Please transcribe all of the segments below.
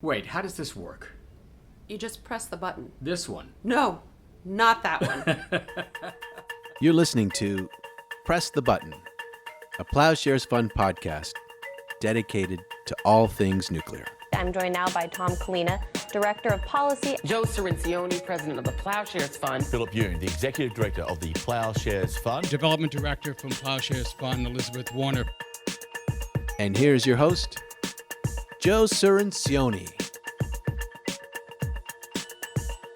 Wait, how does this work? You just press the button. This one? No, not that one. You're listening to Press the Button, a Ploughshares Fund podcast dedicated to all things nuclear. I'm joined now by Tom Kalina, Director of Policy. Joe Cirincione, President of the Ploughshares Fund. Philip Yoon, the Executive Director of the Ploughshares Fund. Development Director from Ploughshares Fund, Elizabeth Warner. And here's your host, Joe Cirincione.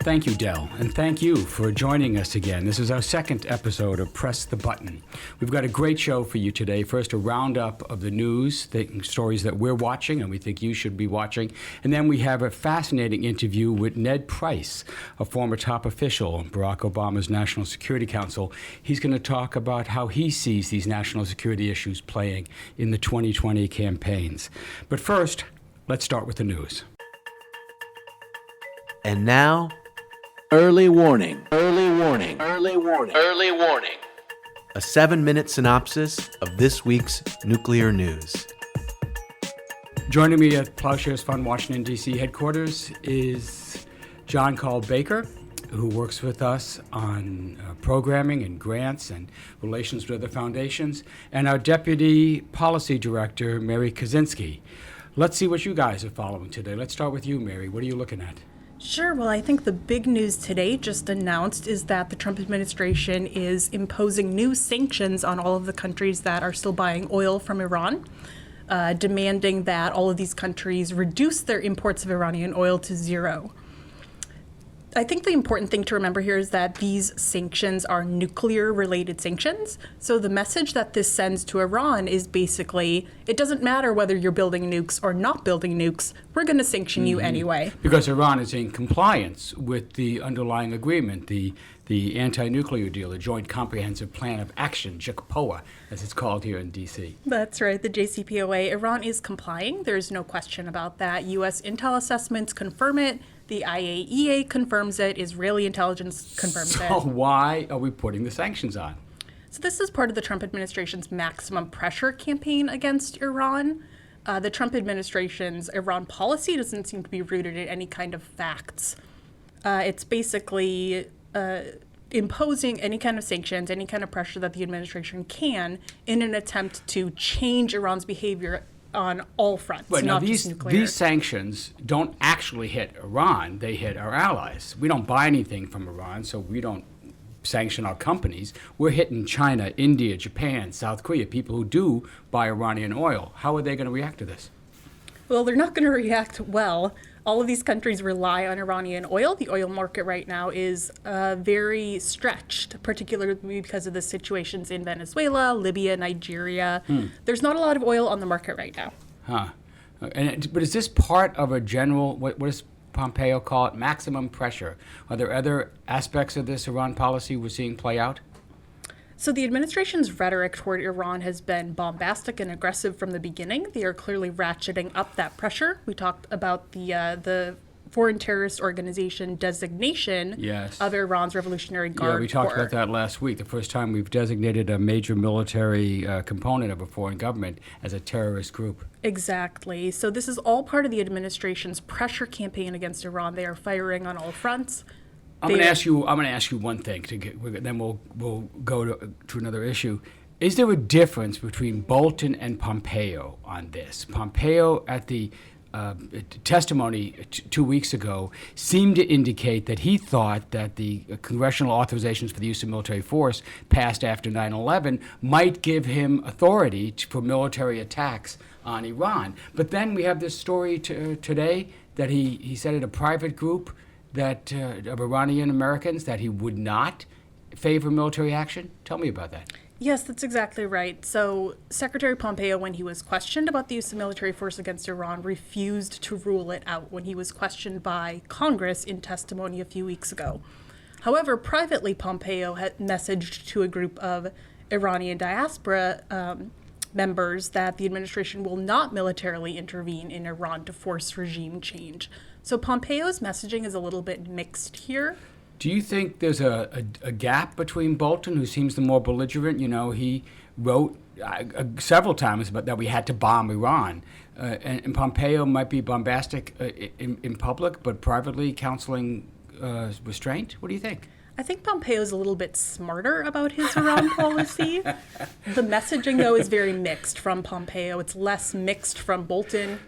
Thank you, Del, and thank you for joining us again. This is our second episode of Press the Button. We've got a great show for you today. First, a roundup of the news, stories that we're watching and we think you should be watching. And then we have a fascinating interview with Ned Price, a former top official in Barack Obama's National Security Council. He's going to talk about how he sees these national security issues playing in the 2020 campaigns. But first, let's start with the news. And now, early warning. A 7-minute synopsis of this week's nuclear news. Joining me at Ploughshares Fund Washington, D.C. headquarters is John Carl Baker, who works with us on programming and grants and relations with other foundations, and our Deputy Policy Director, Mary Kaszynski. Let's see what you guys are following today. Let's start with you, Mary. What are you looking at? Sure. Well, I think the big news today, just announced, is that the Trump administration is imposing new sanctions on all of the countries that are still buying oil from Iran, demanding that all of these countries reduce their imports of Iranian oil to zero. I think the important thing to remember here is that these sanctions are nuclear-related sanctions. So the message that this sends to Iran is basically, it doesn't matter whether you're building nukes or not building nukes, we're going to sanction you anyway. Because Iran is in compliance with the underlying agreement, the anti-nuclear deal, the Joint Comprehensive Plan of Action, JCPOA, as it's called here in D.C. That's right, the JCPOA. Iran is complying. There's no question about that. U.S. intel assessments confirm it. The IAEA confirms it. Israeli intelligence confirms it. So why are we putting the sanctions on? So this is part of the Trump administration's maximum pressure campaign against Iran. The Trump administration's Iran policy doesn't seem to be rooted in any kind of facts. It's basically imposing any kind of sanctions, any kind of pressure that the administration can in an attempt to change Iran's behavior on all fronts, but not now just nuclear. These sanctions don't actually hit Iran. They hit our allies. We don't buy anything from Iran, so we don't sanction our companies. We're hitting China, India, Japan, South Korea, people who do buy Iranian oil. How are they going to react to this? Well, they're not going to react well. All of these countries rely on Iranian oil. The oil market right now is very stretched, particularly because of the situations in Venezuela, Libya, Nigeria. There's not a lot of oil on the market right now. But is this part of a general, what does Pompeo call it, maximum pressure? Are there other aspects of this Iran policy we're seeing play out? So the administration's rhetoric toward Iran has been bombastic and aggressive from the beginning. They are clearly ratcheting up that pressure. We talked about the foreign terrorist organization designation of Iran's Revolutionary Guard. Yeah, we talked Corps. about that last week. The first time we've designated a major military component of a foreign government as a terrorist group. Exactly. So this is all part of the administration's pressure campaign against Iran. They are firing on all fronts. I'm going to ask you one thing. Then we'll go to another issue. Is there a difference between Bolton and Pompeo on this? Pompeo, at the testimony 2 weeks ago, seemed to indicate that he thought that the congressional authorizations for the use of military force passed after 9/11 might give him authority for military attacks on Iran. But then we have this story today that he said at a private group that of Iranian Americans that he would not favor military action. Tell me about that. Yes, that's exactly right. So Secretary Pompeo, when he was questioned about the use of military force against Iran, refused to rule it out when he was questioned by Congress in testimony a few weeks ago. However, privately, Pompeo had messaged to a group of Iranian diaspora members that the administration will not militarily intervene in Iran to force regime change. So Pompeo's messaging is a little bit mixed here. Do you think there's a gap between Bolton, who seems the more belligerent? You know, he wrote several times about that we had to bomb Iran. And Pompeo might be bombastic in public, but privately counseling restraint. What do you think? I think Pompeo's a little bit smarter about his Iran policy. The messaging, though, is very mixed from Pompeo. It's less mixed from Bolton.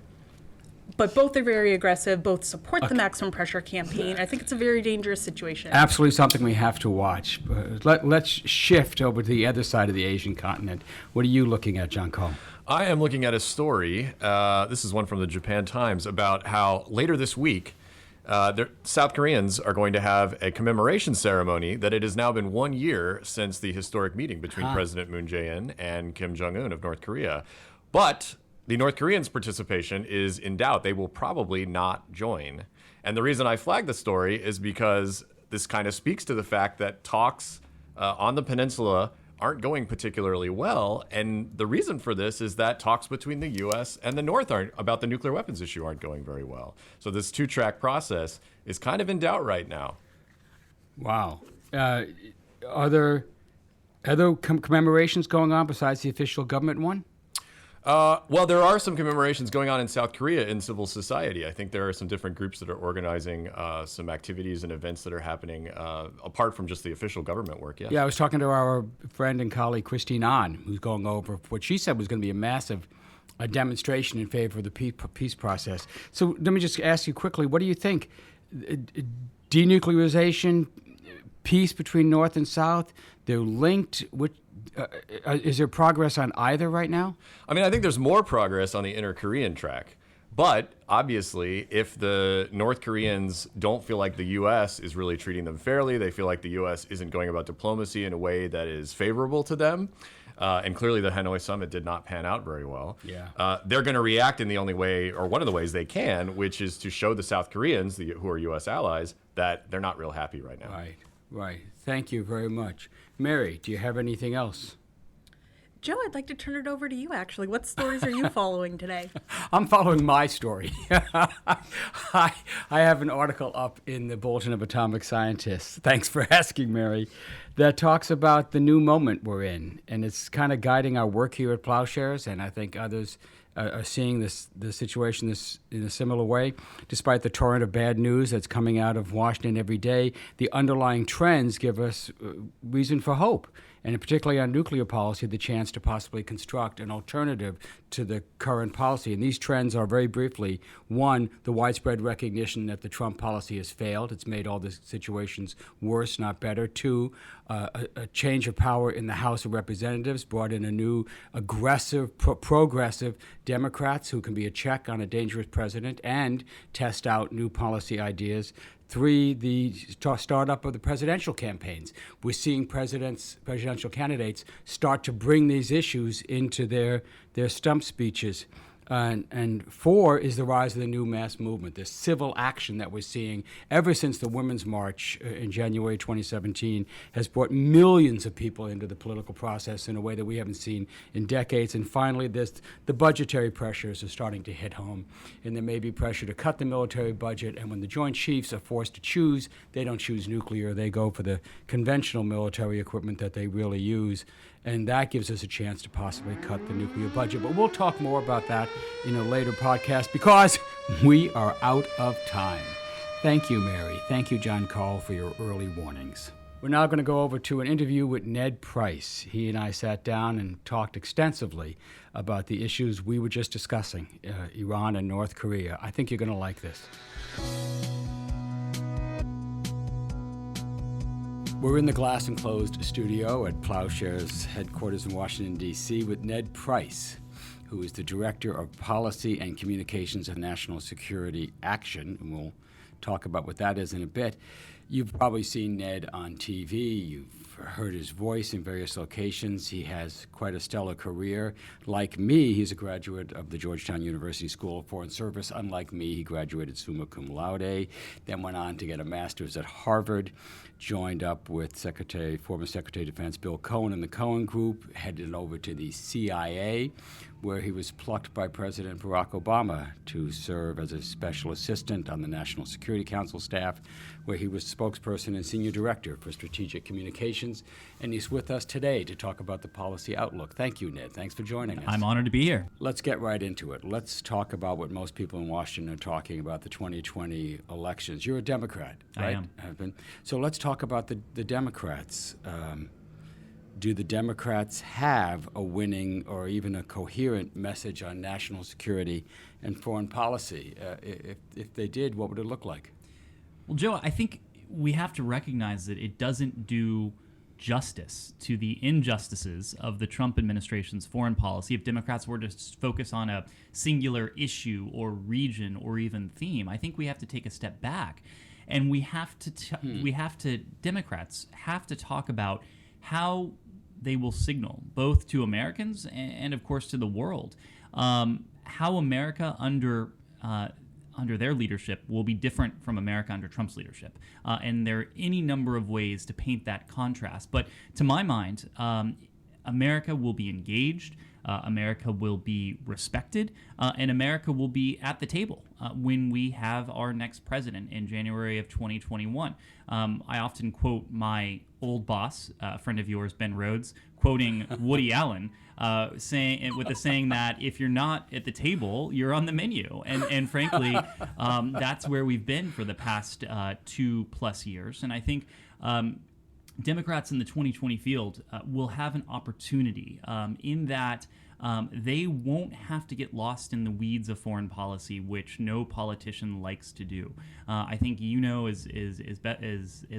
But both are very aggressive, both support the maximum pressure campaign. I think it's a very dangerous situation. Absolutely something we have to watch. Let's shift over to the other side of the Asian continent. What are you looking at, John Cole? I am looking at a story, this is one from the Japan Times, about how later this week, South Koreans are going to have a commemoration ceremony that it has now been 1 year since the historic meeting between President Moon Jae-in and Kim Jong-un of North Korea. But the North Koreans' participation is in doubt. They will probably not join. And the reason I flagged the story is because this kind of speaks to the fact that talks on the peninsula aren't going particularly well. And the reason for this is that talks between the U.S. and the North about the nuclear weapons issue aren't going very well. So this two-track process is kind of in doubt right now. Wow. Are there commemorations going on besides the official government one? Well, there are some commemorations going on in South Korea in civil society. I think there are some different groups that are organizing some activities and events that are happening apart from just the official government work. Yes. Yeah, I was talking to our friend and colleague Christine Ahn, who's going over what she said was going to be a massive demonstration in favor of the peace process. So let me just ask you quickly, what do you think? Denuclearization, peace between North and South, they're linked. Is there progress on either right now? I mean, I think there's more progress on the inter-Korean track. But obviously, if the North Koreans don't feel like the U.S. is really treating them fairly, they feel like the U.S. isn't going about diplomacy in a way that is favorable to them, and clearly the Hanoi summit did not pan out very well. Yeah. They're going to react in the only way, or one of the ways they can, which is to show the South Koreans, who are U.S. allies, that they're not real happy right now. Right. Thank you very much. Mary, do you have anything else? Joe, I'd like to turn it over to you, actually. What stories are you following today? I'm following my story. I have an article up in the Bulletin of Atomic Scientists, thanks for asking, Mary, that talks about the new moment we're in. And it's kind of guiding our work here at Ploughshares, and I think others are seeing the situation in a similar way. Despite the torrent of bad news that's coming out of Washington every day, the underlying trends give us reason for hope, and particularly on nuclear policy, the chance to possibly construct an alternative to the current policy. And these trends are, very briefly, one, the widespread recognition that the Trump policy has failed. It's made all the situations worse, not better. Two, a change of power in the House of Representatives brought in a new aggressive, progressive Democrats who can be a check on a dangerous president and test out new policy ideas. Three, the startup of the presidential campaigns. We're seeing presidential candidates start to bring these issues into their stump speeches. And four is the rise of the new mass movement, this civil action that we're seeing ever since the Women's March in January 2017 has brought millions of people into the political process in a way that we haven't seen in decades. And finally, the budgetary pressures are starting to hit home. And there may be pressure to cut the military budget. And when the Joint Chiefs are forced to choose, they don't choose nuclear. They go for the conventional military equipment that they really use. And that gives us a chance to possibly cut the nuclear budget. But we'll talk more about that in a later podcast because we are out of time. Thank you, Mary. Thank you, John Call, for your early warnings. We're now going to go over to an interview with Ned Price. He and I sat down and talked extensively about the issues we were just discussing, Iran and North Korea. I think you're going to like this. We're in the glass-enclosed studio at Ploughshares headquarters in Washington, D.C. with Ned Price, who is the Director of Policy and Communications of National Security Action, and we'll talk about what that is in a bit. You've probably seen Ned on TV. You've heard his voice in various locations. He has quite a stellar career. Like me, he's a graduate of the Georgetown University School of Foreign Service. Unlike me, he graduated summa cum laude, then went on to get a master's at Harvard, joined up with former Secretary of Defense Bill Cohen and the Cohen Group, headed over to the CIA, where he was plucked by President Barack Obama to serve as a special assistant on the National Security Council staff, where he was spokesperson and senior director for strategic communications, and he's with us today to talk about the policy outlook. Thank you, Ned. Thanks for joining us. I'm honored to be here. Let's get right into it. Let's talk about what most people in Washington are talking about, the 2020 elections. You're a Democrat, right? I am. Have been. So let's talk about the Democrats. Do the Democrats have a winning or even a coherent message on national security and foreign policy? If they did, what would it look like? Well, Joe, I think we have to recognize that it doesn't do justice to the injustices of the Trump administration's foreign policy if Democrats were to focus on a singular issue or region or even theme. I think we have to take a step back, and Democrats have to talk about how they will signal both to Americans and of course to the world how America under their leadership will be different from America under Trump's leadership. And there are any number of ways to paint that contrast. But to my mind, America will be engaged, America will be respected, and America will be at the table when we have our next president in January of 2021. I often quote my old boss, a friend of yours, Ben Rhodes, quoting Woody Allen, saying that if you're not at the table, you're on the menu. And frankly, that's where we've been for the past 2+ years. And I think Democrats in the 2020 field will have an opportunity in that they won't have to get lost in the weeds of foreign policy, which no politician likes to do. I think you know as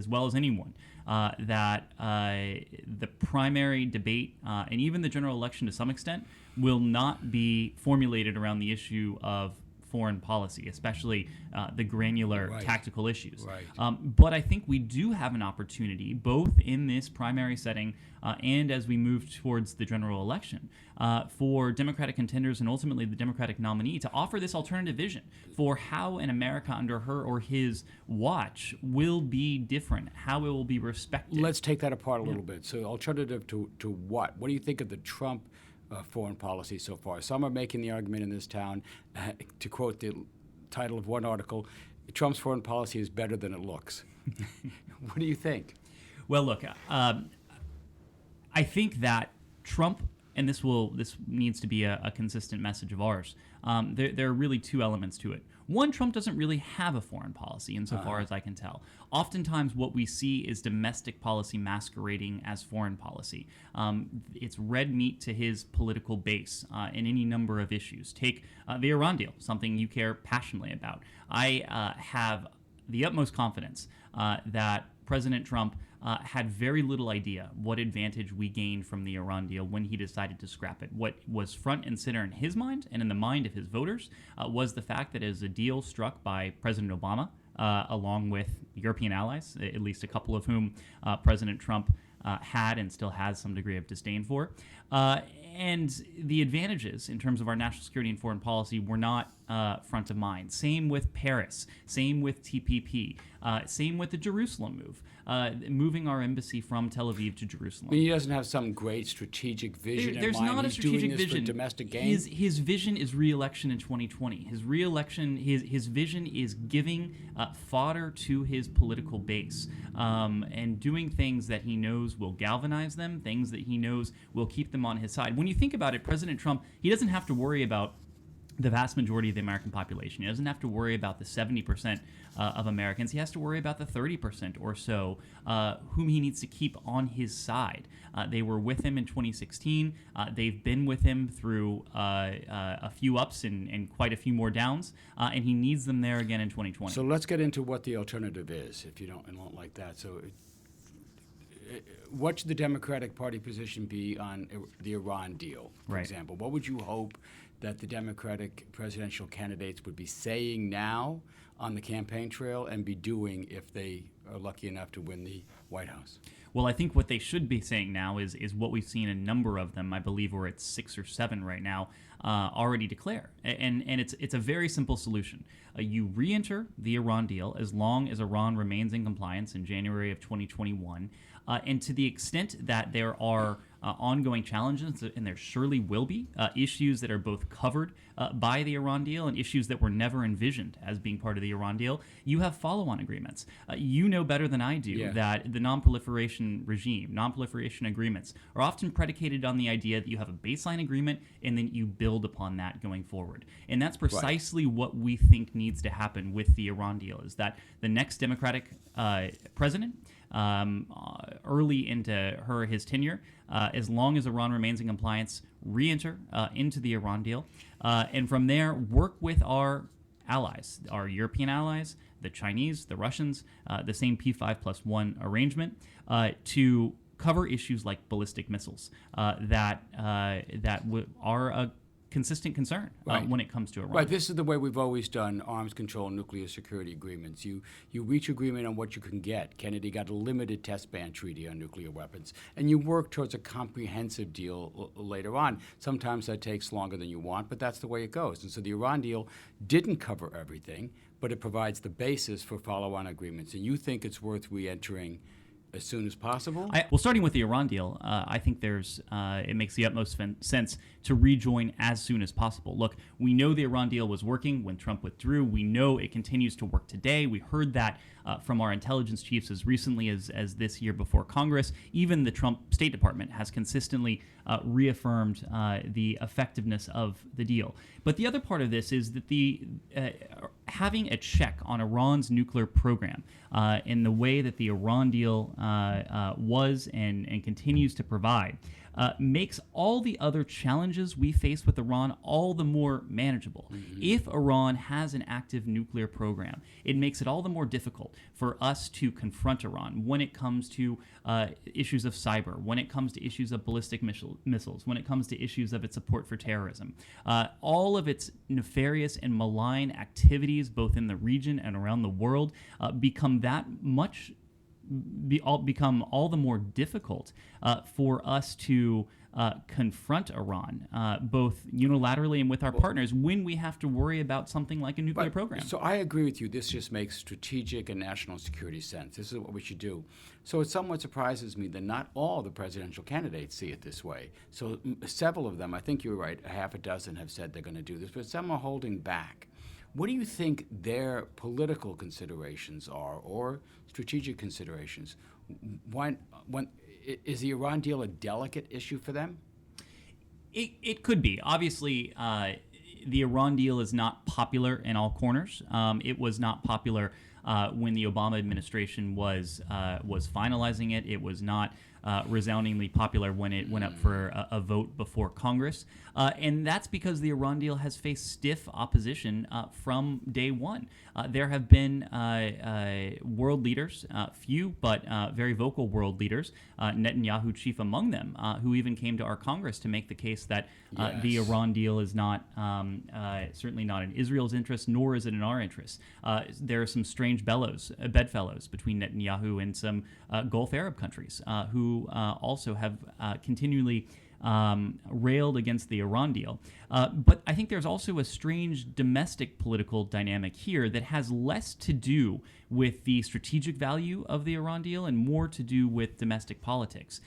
well as anyone that the primary debate and even the general election to some extent will not be formulated around the issue of foreign policy, especially the granular tactical issues. Right. But I think we do have an opportunity, both in this primary setting and as we move towards the general election, for Democratic contenders and ultimately the Democratic nominee to offer this alternative vision for how an America under her or his watch will be different, how it will be respected. Let's take that apart a little bit. So alternative to what? What do you think of the Trump foreign policy so far? Some are making the argument in this town, to quote the title of one article, Trump's foreign policy is better than it looks. What do you think? Well, look, I think that Trump, and this needs to be a consistent message of ours, there are really two elements to it. One, Trump doesn't really have a foreign policy insofar as I can tell. Oftentimes what we see is domestic policy masquerading as foreign policy. It's red meat to his political base in any number of issues. Take the Iran deal, something you care passionately about. I have the utmost confidence that President Trump had very little idea what advantage we gained from the Iran deal when he decided to scrap it. What was front and center in his mind and in the mind of his voters was the fact that as a deal struck by President Obama, along with European allies, at least a couple of whom President Trump had and still has some degree of disdain for, and the advantages in terms of our national security and foreign policy were not front of mind. Same with Paris, same with TPP, same with the Jerusalem move, moving our embassy from Tel Aviv to Jerusalem. He doesn't have some great strategic vision in mind. There's not a strategic doing this vision. For domestic gain. His vision is re-election in 2020. His re-election, his vision is giving fodder to his political base and doing things that he knows will galvanize them, things that he knows will keep them on his side. When you think about it, President Trump, he doesn't have to worry about the vast majority of the American population. He doesn't have to worry about the 70% of Americans. He has to worry about the 30% or so whom he needs to keep on his side. They were with him in 2016. They've been with him through a few ups and quite a few more downs, and he needs them there again in 2020. So let's get into what the alternative is, if you don't like that. So what should the Democratic Party position be on the Iran deal, for example? What would you hope that the Democratic presidential candidates would be saying now on the campaign trail and be doing if they are lucky enough to win the White House? Well, I think what they should be saying now is what we've seen a number of them. I believe we're at 6 or 7 right now. already declare. And it's a very simple solution. You re-enter the Iran deal as long as Iran remains in compliance in January of 2021. And to the extent that there are ongoing challenges, and there surely will be, issues that are both covered by the Iran deal and issues that were never envisioned as being part of the Iran deal, you have follow-on agreements. You know better than I do that the non-proliferation regime, non-proliferation agreements, are often predicated on the idea that you have a baseline agreement and then you build upon that going forward. And that's precisely what we think needs to happen with the Iran deal, is that the next Democratic president, early into his tenure, as long as Iran remains in compliance, re-enter into the Iran deal, and from there work with our allies, our European allies, the Chinese, the Russians, the same P5+1 arrangement, to cover issues like ballistic missiles that are a consistent concern when it comes to Iran. Right. This is the way we've always done arms control and nuclear security agreements. You reach agreement on what you can get. Kennedy got a limited test ban treaty on nuclear weapons, and you work towards a comprehensive deal later on. Sometimes that takes longer than you want, but that's the way it goes. And so the Iran deal didn't cover everything, but it provides the basis for follow-on agreements. And you think it's worth re-entering as soon as possible? Well, starting with the Iran deal, I think it makes the utmost sense to rejoin as soon as possible. Look, we know the Iran deal was working when Trump withdrew. We know it continues to work today. We heard that from our intelligence chiefs as recently as this year before Congress. Even the Trump State Department has consistently reaffirmed the effectiveness of the deal. But the other part of this is that having a check on Iran's nuclear program in the way that the Iran deal was and continues to provide makes all the other challenges we face with Iran all the more manageable. Mm-hmm. If Iran has an active nuclear program, it makes it all the more difficult for us to confront Iran when it comes to issues of cyber, when it comes to issues of ballistic missiles, when it comes to issues of its support for terrorism. All of its nefarious and malign activities, both in the region and around the world, become all the more difficult for us to confront Iran, both unilaterally and with our partners, when we have to worry about something like a nuclear program. So I agree with you. This just makes strategic and national security sense. This is what we should do. So it somewhat surprises me that not all the presidential candidates see it this way. So several of them, I think you're right, a half a dozen have said they're going to do this, but some are holding back. What do you think their political considerations are, or strategic considerations? Is the Iran deal a delicate issue for them? It could be. Obviously, the Iran deal is not popular in all corners. It was not popular when the Obama administration was finalizing it. It was not resoundingly popular when it went up for a vote before Congress. And that's because the Iran deal has faced stiff opposition from day one. There have been world leaders, few but very vocal world leaders, Netanyahu chief among them, who even came to our Congress to make the case that the Iran deal is not certainly not in Israel's interest, nor is it in our interest. There are some strange bedfellows between Netanyahu and some Gulf Arab countries who also have continually railed against the Iran deal. But I think there's also a strange domestic political dynamic here that has less to do with the strategic value of the Iran deal and more to do with domestic politics.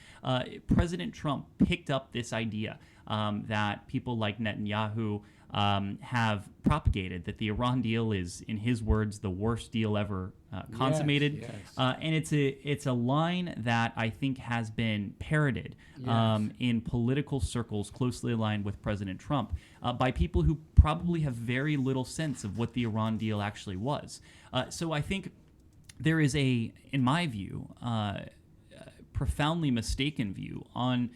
President Trump picked up this idea that people like Netanyahu have propagated, that the Iran deal is, in his words, the worst deal ever consummated. Yes. And it's a line that I think has been parroted in political circles closely aligned with President Trump by people who probably have very little sense of what the Iran deal actually was. So I think there is in my view, profoundly mistaken view on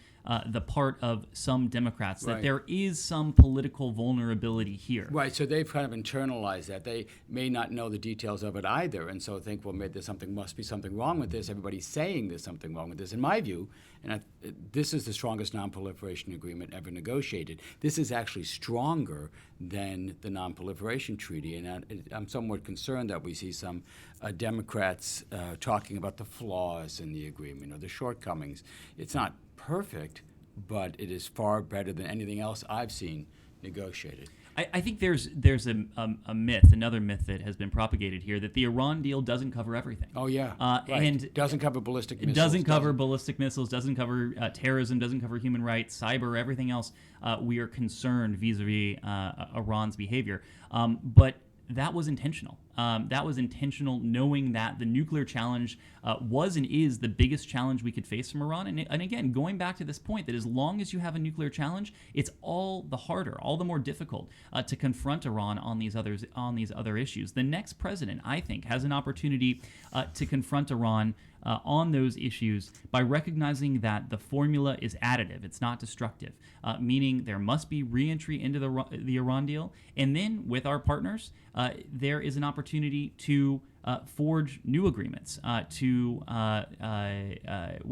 the part of some Democrats that there is some political vulnerability here. Right, so they've kind of internalized that. They may not know the details of it either, and so think, well, maybe must be something wrong with this. Everybody's saying there's something wrong with this. In my view, this is the strongest non-proliferation agreement ever negotiated. This is actually stronger than the non-proliferation treaty, and I'm somewhat concerned that we see some Democrats talking about the flaws in the agreement or the shortcomings. It's not perfect, but it is far better than anything else I've seen negotiated. I think there's a myth, another myth that has been propagated here, that the Iran deal doesn't cover everything. Oh yeah, right. And doesn't cover ballistic missiles. It doesn't cover ballistic missiles, doesn't cover terrorism, doesn't cover human rights, cyber, everything else. We are concerned vis-a-vis Iran's behavior, but that was intentional. That was intentional, knowing that the nuclear challenge was and is the biggest challenge we could face from Iran. And again, going back to this point that as long as you have a nuclear challenge, it's all the harder, all the more difficult to confront Iran on these other issues. The next president, I think, has an opportunity to confront Iran on those issues by recognizing that the formula is additive, it's not destructive, meaning there must be reentry into the Iran deal, and then with our partners, there is an opportunity to forge new agreements when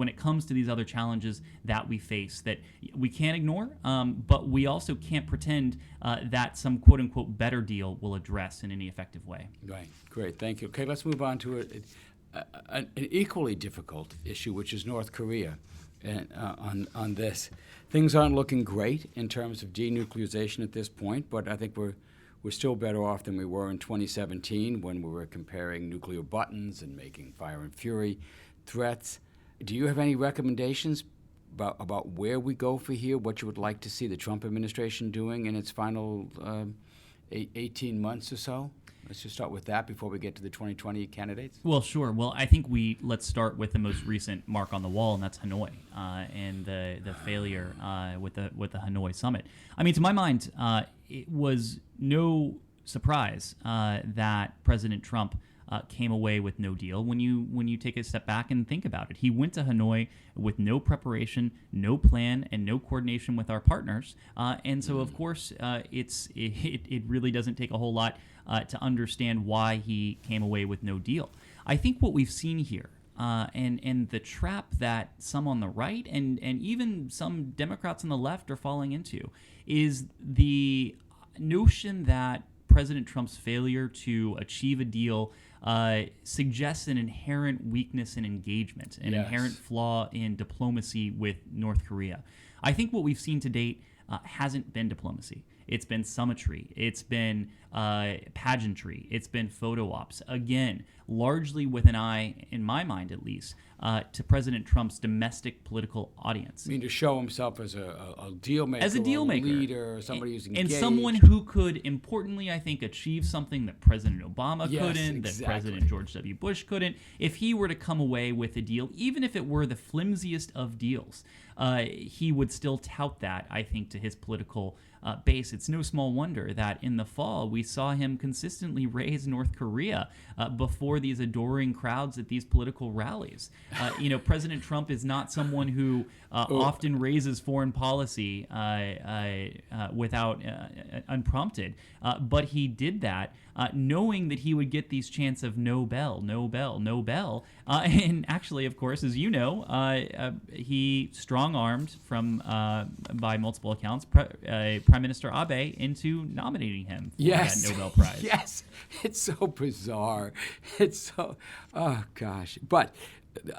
it comes to these other challenges that we face that we can't ignore, but we also can't pretend that some quote-unquote better deal will address in any effective way. Right. Great. Thank you. Okay, let's move on to an equally difficult issue, which is North Korea. And on this, things aren't looking great in terms of denuclearization at this point, but I think we're still better off than we were in 2017 when we were comparing nuclear buttons and making fire and fury threats. Do you have any recommendations about where we go for here, what you would like to see the Trump administration doing in its final 18 months or so? Let's just start with that before we get to the 2020 candidates. Well, sure. Well, I think let's start with the most recent mark on the wall, and that's Hanoi and the failure with the Hanoi summit. I mean, to my mind, it was no surprise that President Trump came away with no deal. When you take a step back and think about it, he went to Hanoi with no preparation, no plan, and no coordination with our partners. And so, of course, it really doesn't take a whole lot to understand why he came away with no deal. I think what we've seen here, and the trap that some on the right and even some Democrats on the left are falling into, is the notion that President Trump's failure to achieve a deal suggests an inherent weakness in engagement, an inherent flaw in diplomacy with North Korea. I think what we've seen to date hasn't been diplomacy. It's been summitry. It's been pageantry. It's been photo ops. Again, largely with an eye, in my mind at least, to President Trump's domestic political audience. I mean, to show himself as a deal maker, as a deal maker, leader, somebody who's engaged. And someone who could, importantly, I think, achieve something that President Obama couldn't, that President George W. Bush couldn't. If he were to come away with a deal, even if it were the flimsiest of deals, he would still tout that, I think, to his political base. It's no small wonder that in the fall we saw him consistently raise North Korea before these adoring crowds at these political rallies. President Trump is not someone who often raises foreign policy without unprompted, but he did that knowing that he would get these chants of no bell, no bell, no bell. And actually, of course, as you know, he strong-armed by multiple accounts, Prime Minister Abe into nominating him for that Nobel Prize. Yes, it's so bizarre. It's so, oh gosh. But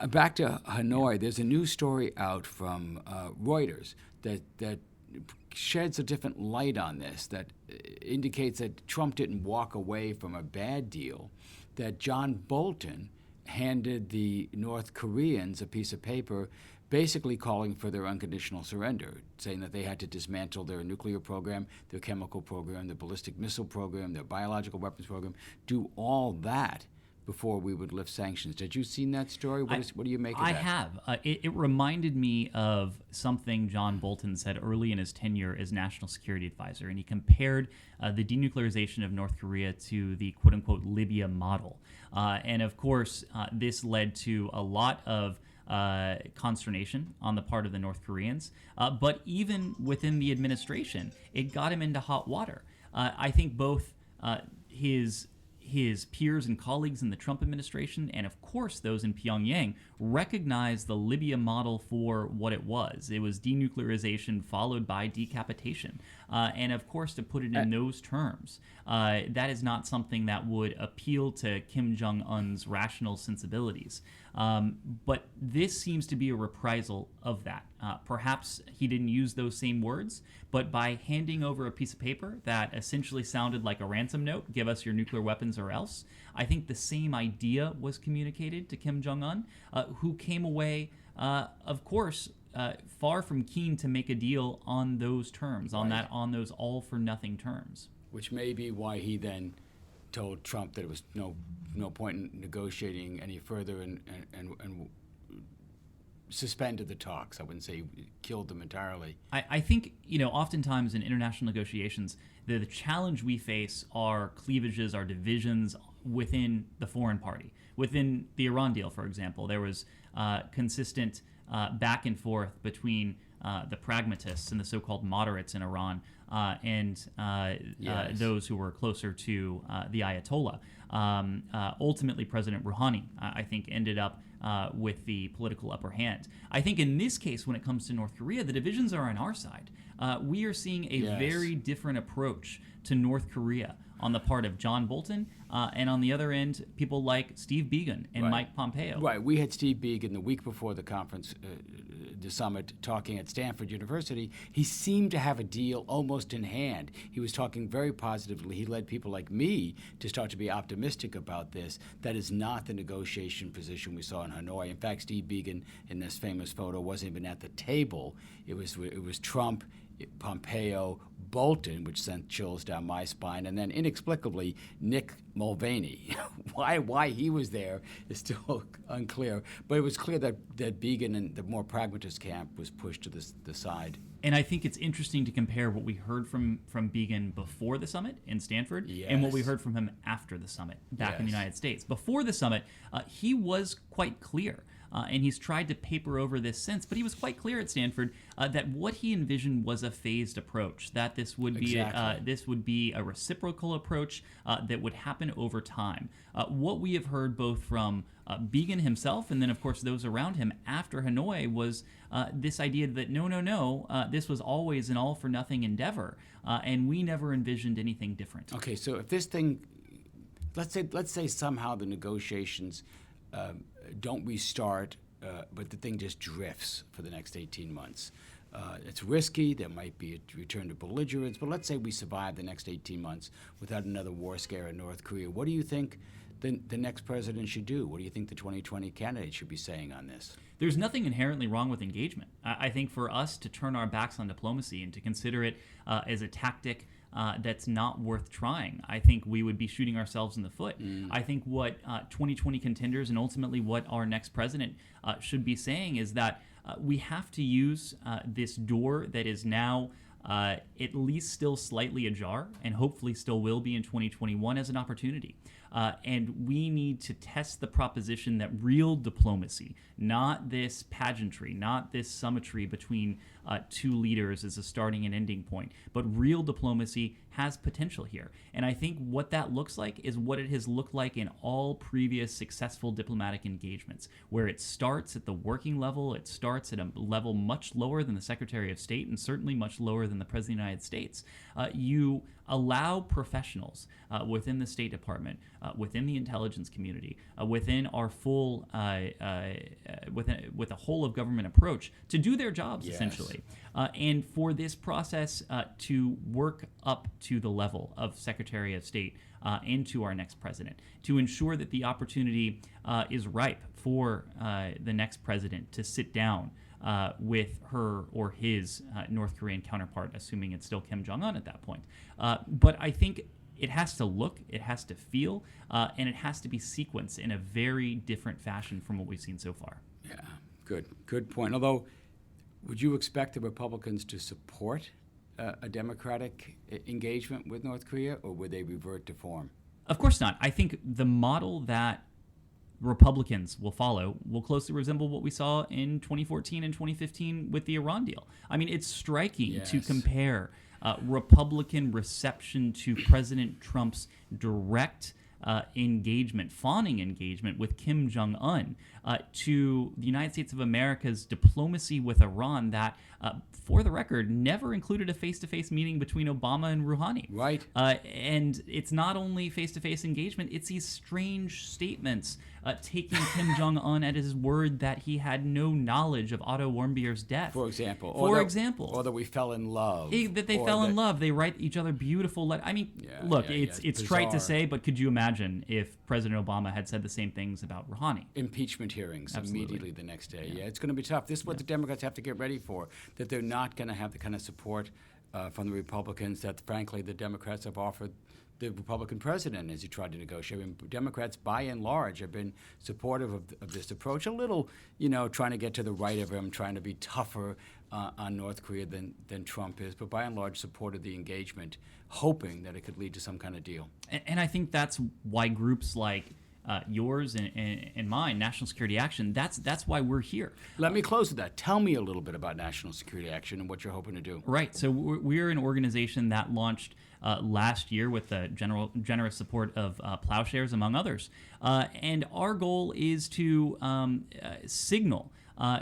back to Hanoi, there's a new story out from Reuters that sheds a different light on this, that indicates that Trump didn't walk away from a bad deal, that John Bolton handed the North Koreans a piece of paper basically calling for their unconditional surrender, saying that they had to dismantle their nuclear program, their chemical program, their ballistic missile program, their biological weapons program, do all that before we would lift sanctions. Did you see that story? What do you make of that? I have. It reminded me of something John Bolton said early in his tenure as National Security Advisor, and he compared the denuclearization of North Korea to the quote-unquote Libya model. And of course, this led to a lot of consternation on the part of the North Koreans, but even within the administration, it got him into hot water. I think both his his peers and colleagues in the Trump administration, and of course those in Pyongyang, recognized the Libya model for what it was. It was denuclearization followed by decapitation. And of course, to put it in those terms, that is not something that would appeal to Kim Jong-un's rational sensibilities. But this seems to be a reprisal of that. Perhaps he didn't use those same words, but by handing over a piece of paper that essentially sounded like a ransom note, give us your nuclear weapons or else, I think the same idea was communicated to Kim Jong-un, who came away, of course, far from keen to make a deal on those terms, on those all-for-nothing terms. Which may be why he then told Trump that it was no point in negotiating any further and suspended the talks. I wouldn't say he killed them entirely. I think, oftentimes in international negotiations, the challenge we face are cleavages, are divisions within the foreign party. Within the Iran deal, for example, there was consistent back and forth between the pragmatists and the so-called moderates in Iran and those who were closer to the Ayatollah. Ultimately, President Rouhani, I think, ended up with the political upper hand. I think in this case, when it comes to North Korea, the divisions are on our side. We are seeing a very different approach to North Korea on the part of John Bolton, and on the other end, people like Steve Biegun and Mike Pompeo. Right. We had Steve Biegun the week before the conference, the summit, talking at Stanford University. He seemed to have a deal almost in hand. He was talking very positively. He led people like me to start to be optimistic about this. That is not the negotiation position we saw in Hanoi. In fact, Steve Biegun, in this famous photo, wasn't even at the table. It was Trump, Pompeo, Bolton, which sent chills down my spine, and then inexplicably Nick Mulvaney. Why he was there is still unclear, but it was clear that Biegun and the more pragmatist camp was pushed to the side. And I think it's interesting to compare what we heard from Biegun before the summit in Stanford and what we heard from him after the summit back in the United States. Before the summit, he was quite clear. And he's tried to paper over this since, but he was quite clear at Stanford that what he envisioned was a phased approach, that this would be a reciprocal approach that would happen over time. What we have heard both from Biegun himself and then, of course, those around him after Hanoi was this idea that no, this was always an all-for-nothing endeavor, and we never envisioned anything different. Okay, so if this thing, let's say somehow the negotiations don't restart, but the thing just drifts for the next 18 months. It's risky. There might be a return to belligerence, but let's say we survive the next 18 months without another war scare in North Korea. What do you think the next president should do? What do you think the 2020 candidate should be saying on this? There's nothing inherently wrong with engagement. I think for us to turn our backs on diplomacy and to consider it as a tactic that's not worth trying, I think we would be shooting ourselves in the foot. I think what 2020 contenders and ultimately what our next president should be saying is that we have to use this door that is now at least still slightly ajar and hopefully still will be in 2021 as an opportunity. And we need to test the proposition that real diplomacy, not this pageantry, not this symmetry between two leaders as a starting and ending point, but real diplomacy has potential here. And I think what that looks like is what it has looked like in all previous successful diplomatic engagements, where it starts at the working level, it starts at a level much lower than the Secretary of State and certainly much lower than the President of the United States. You allow professionals within the State Department, within the intelligence community, within our full, with a whole of government approach to do their jobs, essentially. And for this process to work up to the level of Secretary of State and to our next president, to ensure that the opportunity is ripe for the next president to sit down with her or his North Korean counterpart, assuming it's still Kim Jong-un at that point. But I think it has to look, it has to feel, and it has to be sequenced in a very different fashion from what we've seen so far. Yeah, good point. Although, would you expect the Republicans to support a democratic engagement with North Korea, or would they revert to form? Of course not. I think the model that Republicans will follow will closely resemble what we saw in 2014 and 2015 with the Iran deal. I mean, it's striking to compare Republican reception to President Trump's direct engagement, fawning engagement with Kim Jong-un, to the United States of America's diplomacy with Iran that, for the record, never included a face-to-face meeting between Obama and Rouhani. Right. And it's not only face-to-face engagement, it's these strange statements taking Kim Jong-un at his word that he had no knowledge of Otto Warmbier's death. For example. Or that we fell in love. That they fell in love. They write each other beautiful letters. I mean, look, it's trite to say, but could you imagine if President Obama had said the same things about Rouhani? Impeachment hearings immediately the next day. Yeah, it's going to be tough. This is what the Democrats have to get ready for, that they're not going to have the kind of support from the Republicans that, frankly, the Democrats have offered the Republican president as he tried to negotiate. I mean, Democrats, by and large, have been supportive of this approach, a little, trying to get to the right of him, trying to be tougher on North Korea than Trump is, but by and large supported the engagement, hoping that it could lead to some kind of deal. And I think that's why groups like yours and mine, National Security Action, that's why we're here. Let me close with that. Tell me a little bit about National Security Action and what you're hoping to do. Right. So we're an organization that launched last year with the generous support of Ploughshares, among others. And our goal is to signal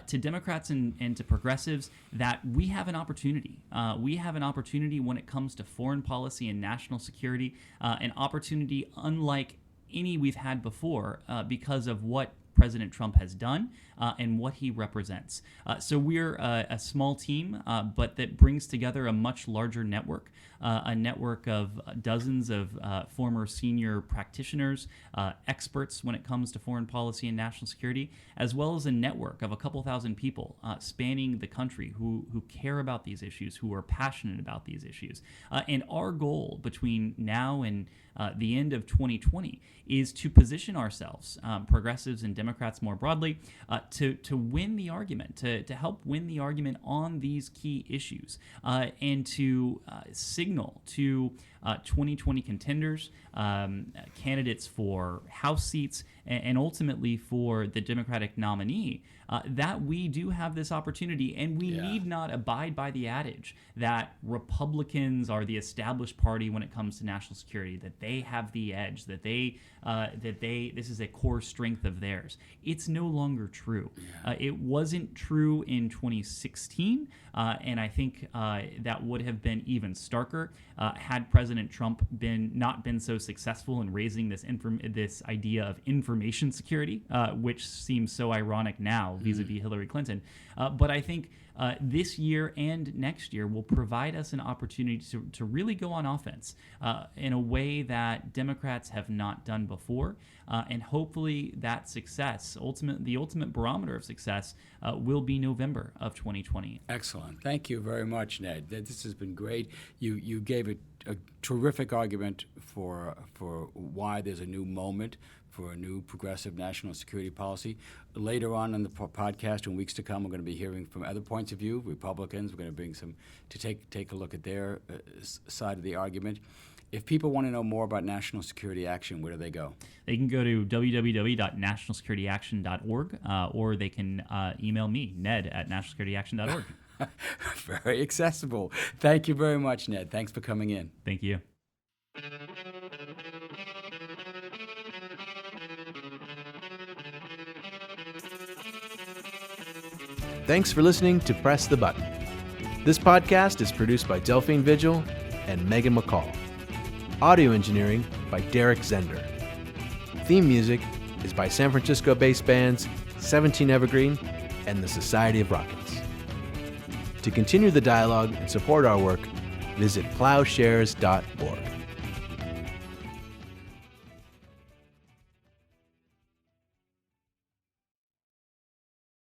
to Democrats and to progressives that we have an opportunity. We have an opportunity when it comes to foreign policy and national security, an opportunity unlike any we've had before because of what President Trump has done and what he represents. So we're a small team, but that brings together a much larger network, a network of dozens of former senior practitioners, experts when it comes to foreign policy and national security, as well as a network of a couple thousand people spanning the country who care about these issues, who are passionate about these issues. And our goal between now and the end of 2020 is to position ourselves, progressives and Democrats more broadly, to win the argument, to help win the argument on these key issues, and to signal to 2020 contenders, candidates for House seats, and ultimately for the Democratic nominee, that we do have this opportunity, and we need not abide by the adage that Republicans are the established party when it comes to national security, that they have the edge, that this is a core strength of theirs. It's no longer true. It wasn't true in 2016, and I think that would have been even starker had President Trump not been so successful in raising this idea of information security, which seems so ironic now vis-a-vis Hillary Clinton. But I think this year and next year will provide us an opportunity to really go on offense in a way that Democrats have not done before. And hopefully that success, the ultimate barometer of success, will be November of 2020. Excellent. Thank you very much, Ned. This has been great. You gave a terrific argument for why there's a new moment for a new progressive national security policy. Later on in the podcast, in weeks to come, we're going to be hearing from other points of view, Republicans. We're going to bring some to take a look at their side of the argument. If people want to know more about National Security Action, where do they go? They can go to www.nationalsecurityaction.org, or they can email me, ned@nationalsecurityaction.org. Very accessible. Thank you very much, Ned. Thanks for coming in. Thank you. Thanks for listening to Press the Button. This podcast is produced by Delphine Vigil and Megan McCall. Audio engineering by Derek Zender. Theme music is by San Francisco-based bands 17 Evergreen and the Society of Rockets. To continue the dialogue and support our work, visit ploughshares.org.